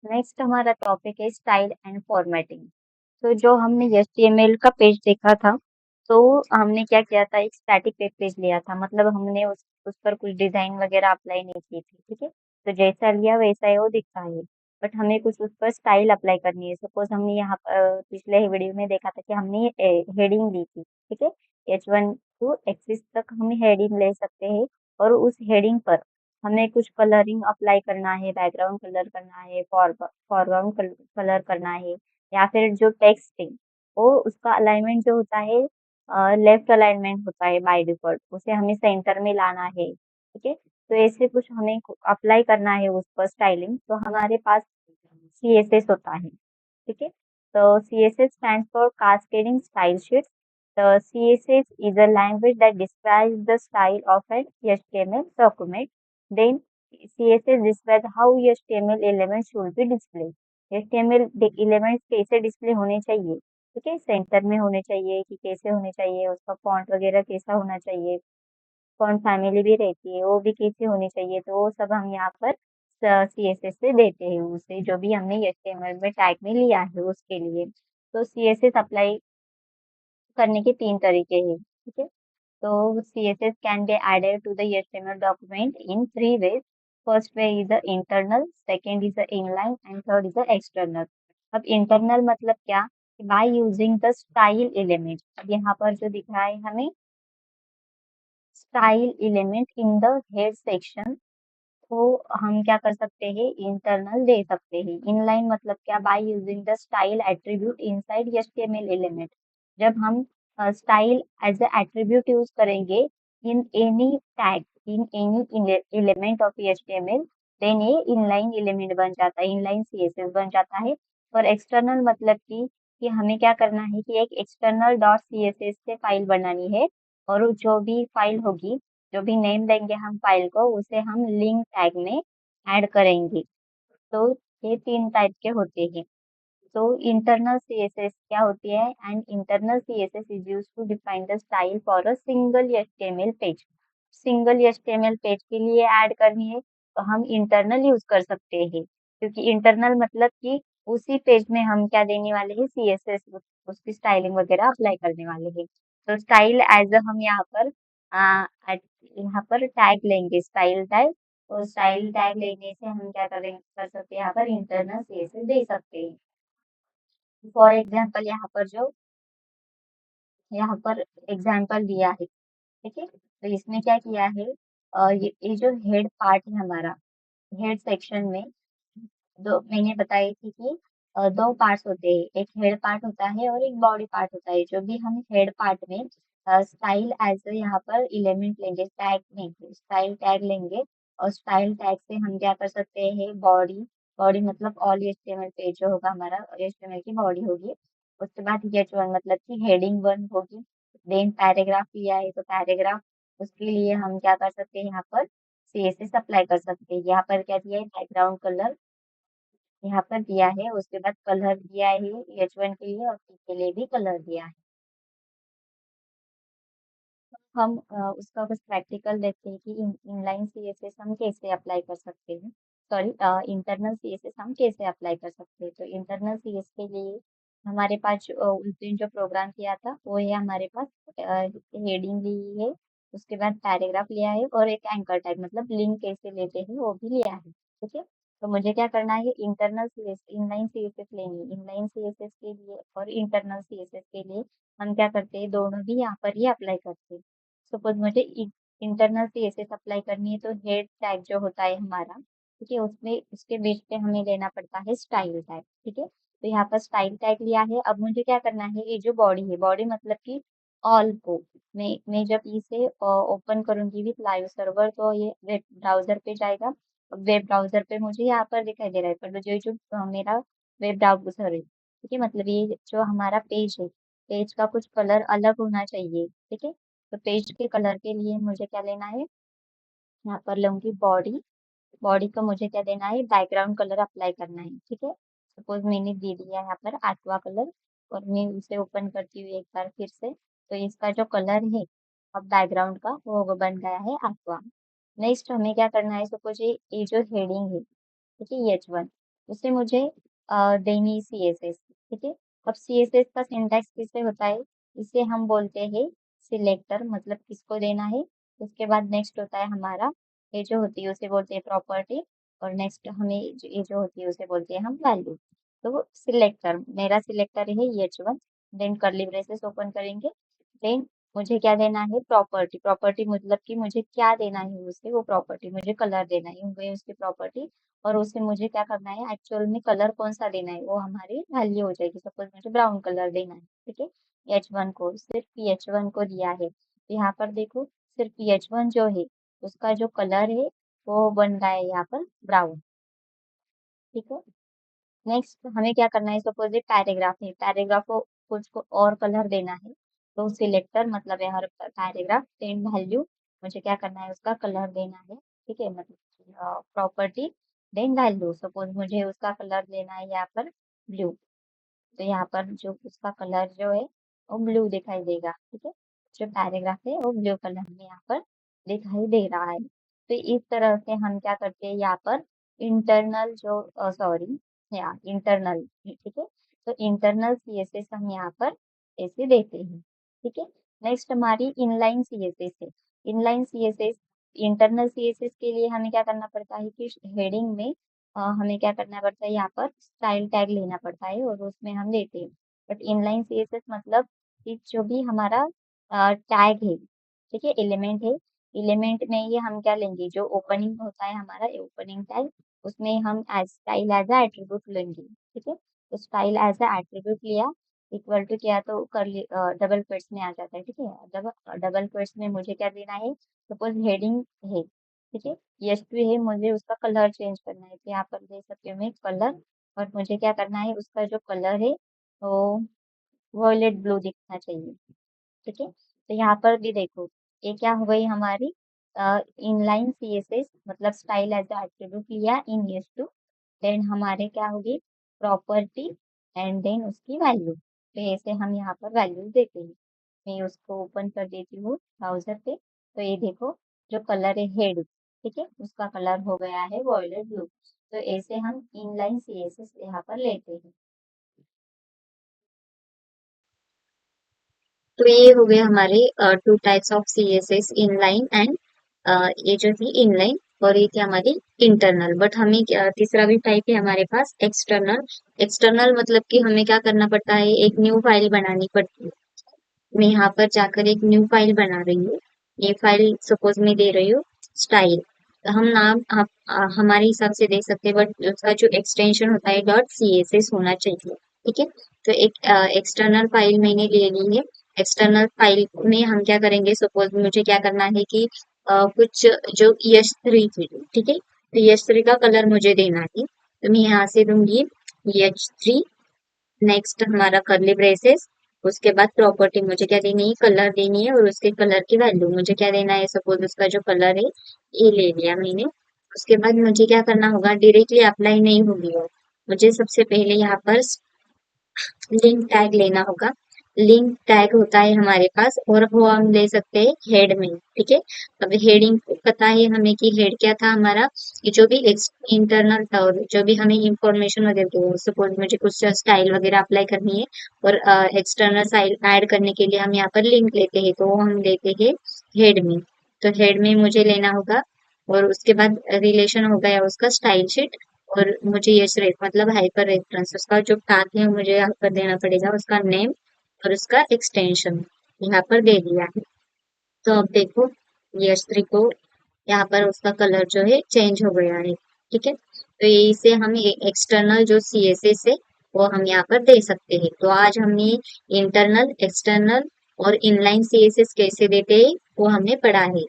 Next हमारा topic है style and formatting. तो जो हमने HTML का पेज देखा था, तो हमने क्या किया था, एक स्टैटिक वेब पेज लिया था। मतलब हमने उस पर कुछ डिजाइन वगैरह अप्लाई नहीं की थी, ठीक है। तो जैसा लिया वैसा ही वो दिखता है, बट हमें कुछ उस पर स्टाइल अप्लाई करनी है। सपोज हमने यहाँ पिछले वीडियो में देखा था कि हमने हेडिंग दी थी, ठीक है। H1 टू एक्सिस तक हम हेडिंग ले सकते हैं, और उस हेडिंग पर हमें कुछ कलरिंग अप्लाई करना है, बैकग्राउंड कलर करना है, फॉरग्राउंड कलर करना है, या फिर जो टेक्स्ट है वो उसका अलाइनमेंट जो होता है, लेफ्ट अलाइनमेंट होता है बाय डिफॉल्ट, उसे हमें सेंटर में लाना है, ठीक है। तो ऐसे कुछ हमें अप्लाई करना है उस पर स्टाइलिंग, तो हमारे पास CSS होता है, ठीक है। So CSS stands for Cascading Style Sheets. The CSS is a language that describes the style of an HTML document. Then CSS describes how HTML elements should be displayed. HTML elements कैसे display होने चाहिए, ठीक है। Centre में होने चाहिए कि कैसे होने चाहिए, उसका फॉन्ट वगैरह कैसा होना चाहिए, फॉन्ट फैमिली भी रहती है वो भी कैसी होनी चाहिए, तो वो सब हम यहाँ पर CSS से देते हैं उसे, जो भी हमने HTML में टैग में लिया है उसके लिए। तो CSS अप्लाई करने के 3 तरीके हैं, ठीक है। तो CSS can be added to the HTML document in 3 ways. First way is the internal, second is the inline, and third is the external. अब internal मतलब क्या? By using the style element. अब यहाँ पर जो दिख रहा है हमें style element in the head section, तो हम क्या कर सकते हैं, इंटरनल दे सकते हैं। इनलाइन मतलब क्या? By using the style attribute inside HTML element. जब हम style as a attribute use करेंगे in any tag, in any element of HTML, then ये इनलाइन एलिमेंट बन जाता है, इनलाइन CSS बन जाता है। और एक्सटर्नल मतलब कि हमें क्या करना है कि एक एक्सटर्नल डॉट CSS से फाइल बनानी है, और जो भी फाइल होगी, जो भी नेम देंगे हम फाइल को, उसे हम लिंक टैग में ऐड करेंगे। तो ये 3 टाइप के होते हैं। तो इंटरनल CSS क्या होती है? And internal CSS is used to define the style for a single HTML page. Single HTML page के लिए ऐड करनी है तो हम इंटरनल यूज कर सकते हैं, क्योंकि इंटरनल मतलब कि उसी पेज में हम क्या देने वाले हैं, CSS, उसकी स्टाइलिंग वगैरह अप्लाई करने वाले हैं। तो स्टाइल एज हम यहाँ पर यहाँ पर टैग लेंगे, स्टाइल टैग। और स्टाइल टैग लेने से हम क्या करें, कर सकते हैं, यहाँ पर इंटरनल CSS दे सकते हैं। फॉर एग्जाम्पल यहाँ पर एग्जाम्पल दिया है, ठीक है। तो इसमें क्या किया है, ये जो हेड पार्ट है हमारा, हेड सेक्शन में दो मैंने बताई थी कि 2 पार्ट्स होते हैं, एक हेड पार्ट होता है और एक बॉडी पार्ट होता है। जो भी हम हेड पार्ट में स्टाइल एज यहाँ पर एलिमेंट लेंगे, टैग लेंगे, स्टाइल टैग लेंगे, और स्टाइल टैग से हम क्या कर सकते हैं, बॉडी, बॉडी मतलब ऑल HTML पेज जो होगा हमारा, HTML की बॉडी होगी। उसके बाद H1 मतलब कि हेडिंग 1 होगी। देन पैराग्राफ लिया है तो पैराग्राफ, उसके लिए हम क्या कर सकते हैं, यहाँ पर CSS अप्लाई कर सकते हैं। यहाँ पर क्या दिया है, बैकग्राउंड कलर यहाँ पर दिया है, उसके बाद कलर दिया है H1 के लिए, और P के लिए भी कलर दिया है। हम उसका कुछ प्रैक्टिकल देखते हैं कि इनलाइन CSS हम कैसे अप्लाई कर सकते हैं, सॉरी, इंटरनल CSS हम कैसे अप्लाई कर सकते हैं। तो इंटरनल CSS के लिए हमारे पास उस दिन जो प्रोग्राम किया था वो है, हमारे पास हेडिंग ली है, उसके बाद पैराग्राफ लिया है, और एक एंकर टैग मतलब लिंक कैसे लेते हैं वो भी लिया है, ठीक है। तो मुझे क्या करना है, इंटरनल CSS, इनलाइन CSS लेनी है। इनलाइन CSS के लिए और इंटरनल CSS के लिए हम क्या करते हैं, दोनों भी यहाँ पर ही अप्लाई करते हैं। सपोज मुझे इंटरनल CSS अप्लाई करनी है, तो हेड टैग जो होता है हमारा, ठीक है, उसमें उसके बीच पे हमें लेना पड़ता है स्टाइल टैग, ठीक है। तो यहाँ पर स्टाइल टैग लिया है। अब मुझे क्या करना है, ये जो बॉडी है, बॉडी मतलब कि ऑल को मैं जब इसे ओपन करूंगी विथ लाइव सर्वर, तो ये वेब ब्राउजर पे जाएगा। वेब ब्राउजर पे मुझे यहाँ पर दिखाई दे रहा है, पर जो मेरा वेब ब्राउजर है, ठीक है, मतलब ये जो हमारा पेज है, पेज का कुछ कलर अलग होना चाहिए, ठीक है। तो पेज के कलर के लिए मुझे क्या लेना है, यहाँ पर लूंगी बॉडी, बॉडी को मुझे क्या देना है, बैकग्राउंड कलर अप्लाई करना है, ठीक है। सपोज मैंने दे दिया यहाँ पर एक्वा कलर, और मैं उसे ओपन करती हूँ एक बार फिर से, तो इसका जो कलर है अब बैकग्राउंड का वो बन गया है एक्वा। नेक्स्ट हमें क्या करना है, सपोज ये जो हेडिंग है, ठीक है, H1, उसे मुझे देनी CSS। ठीक है। अब CSS का सिंटैक्स किससे होता है, इसे हम बोलते हैं सिलेक्टर, मतलब किसको देना है। उसके बाद नेक्स्ट होता है हमारा, ये जो होती है उसे बोलते हैं प्रॉपर्टी, और नेक्स्ट हमें ये जो होती है उसे बोलते हैं हम वैल्यू। तो सिलेक्टर, मेरा सिलेक्टर है H1, then curly braces open करेंगे, देन मुझे क्या देना है, प्रॉपर्टी। प्रॉपर्टी मतलब कि मुझे क्या देना है उसे, वो प्रॉपर्टी मुझे कलर देना है, वो उसकी प्रॉपर्टी। और उसे मुझे क्या करना है, एक्चुअल में कलर कौन सा देना है, वो हमारी वैल्यू हो जाएगी। सपोज मुझे ब्राउन कलर देना है, ठीक है। H1 को, सिर्फ H1 को दिया है, तो यहाँ पर देखो सिर्फ H1 जो है उसका जो कलर है वो बन गया है यहाँ पर ब्राउन। ठीक है। नेक्स्ट हमें क्या करना है, सपोज ये पैराग्राफ है, पैराग्राफ को कुछ को और कलर देना है, तो सिलेक्टर मतलब यहाँ पैराग्राफ, देन वैल्यू, मुझे क्या करना है, उसका कलर देना है। ठीक है, मतलब प्रॉपर्टी, देन वैल्यू। सपोज मुझे उसका कलर देना है यहाँ पर ब्लू, तो यहाँ पर जो उसका कलर जो है वो ब्लू दिखाई देगा। ठीक है, जो पैराग्राफ है वो ब्लू कलर में यहाँ पर दिखाई दे रहा है। तो इस तरह से हम क्या करते हैं यहाँ पर, इंटरनल जो सॉरी या इंटरनल, ठीक है, तो इंटरनल CSS हम यहाँ पर ऐसे देते हैं। ठीक है। नेक्स्ट हमारी इनलाइन CSS है। इनलाइन CSS, इंटरनल CSS के लिए हमें क्या करना पड़ता है कि हेडिंग में हमें क्या करना पड़ता है, यहाँ पर स्टाइल टैग लेना पड़ता है और उसमें हम देते हैं। बट इनलाइन CSS मतलब कि जो भी हमारा टैग है, ठीक है, एलिमेंट है, एलिमेंट में ये हम क्या लेंगे, जो ओपनिंग होता है हमारा ओपनिंग टैग, उसमें हम as style as a attribute लेंगे। ठीक है, तो स्टाइल एज ए एट्रीब्यूट लिया, इक्वल टू किया तो कर डबल क्वेट्स में आ जाता है। ठीक है, डबल डबल क्वेट्स में मुझे क्या देना है, सपोज हेडिंग है, ठीक है, यस टू है, मुझे उसका कलर चेंज करना है, तो यहाँ पर दे सकती हूँ मैं कलर, और मुझे क्या करना है, उसका जो कलर है वो वॉयलेट ब्लू दिखना चाहिए। ठीक है, तो यहाँ पर भी देखो, ये क्या हो गई हमारी इनलाइन CSS, मतलब स्टाइल एज एट्रीब्यूट लिया इन यस टू, देन हमारे क्या होगी, प्रॉपर्टी, एंड देन उसकी वैल्यू। तो ऐसे हम यहाँ पर वैल्यू देते हैं। मैं उसको ओपन कर देती हूँ ब्राउजर पे, तो ये देखो जो कलर है हेड, ठीक है, उसका कलर हो गया है वॉयलेट ब्लू। तो ऐसे हम इनलाइन CSS यहाँ पर लेते हैं। तो ये हो गए हमारे two types of CSS, inline and ये जो थी इनलाइन, और ये थी हमारी इंटरनल। बट हमें तीसरा भी टाइप है हमारे पास, एक्सटर्नल। एक्सटर्नल मतलब कि हमें क्या करना पड़ता है, एक न्यू फाइल बनानी पड़ती है। मैं यहाँ पर जाकर एक न्यू फाइल बना रही हूँ। ये फाइल सपोज मैं दे रही हूँ स्टाइल, तो हम नाम हमारे हिसाब से दे सकते हैं, बट उसका जो एक्सटेंशन होता है .css होना चाहिए। ठीक है, तो एक एक्सटर्नल फाइल मैंने ले ली है। एक्सटर्नल फाइल में हम क्या करेंगे, सपोज मुझे क्या करना है कि कुछ जो यश3 थी, ठीक है, तो यश3 का कलर मुझे देना है, तो मैं यहाँ से दूंगी H3, नेक्स्ट हमारा करली ब्रेसेस, उसके बाद प्रॉपर्टी मुझे क्या देनी है, कलर देनी है, और उसके कलर की वैल्यू मुझे क्या देना है, सपोज उसका जो कलर है ये ले लिया मैंने। उसके बाद मुझे क्या करना होगा, डायरेक्टली अप्लाई नहीं होगी वो, मुझे सबसे पहले यहाँ पर लिंक टैग लेना होगा। लिंक टैग होता है हमारे पास, और वो हम ले सकते हैं हेड में। ठीक है, अब हेडिंग पता है हमें कि हेड क्या था हमारा, कि जो भी इंटरनल था और जो भी हमें इंफॉर्मेशन वगैरह दो, सपोज मुझे कुछ स्टाइल वगैरह अप्लाई करनी है और एक्सटर्नल स्टाइल ऐड करने के लिए हम यहाँ पर लिंक लेते हैं, तो वो हम लेते हैं हेड में। तो हेड में मुझे लेना होगा, और उसके बाद रिलेशन हो गया उसका स्टाइल शीट, और मुझे यस रेफ मतलब हाइपर रेफरेंस, उसका जो पाथ है मुझे यहाँ पर देना पड़ेगा, उसका नेम और उसका एक्सटेंशन यहाँ पर दे दिया है। तो अब देखो यस थ्री को यहाँ पर उसका कलर जो है चेंज हो गया है। ठीक है, तो ये इसे हम एक्सटर्नल जो CSS है वो हम यहाँ पर दे सकते हैं। तो आज हमने इंटरनल, एक्सटर्नल और इनलाइन CSS कैसे देते हैं वो हमने पढ़ा है।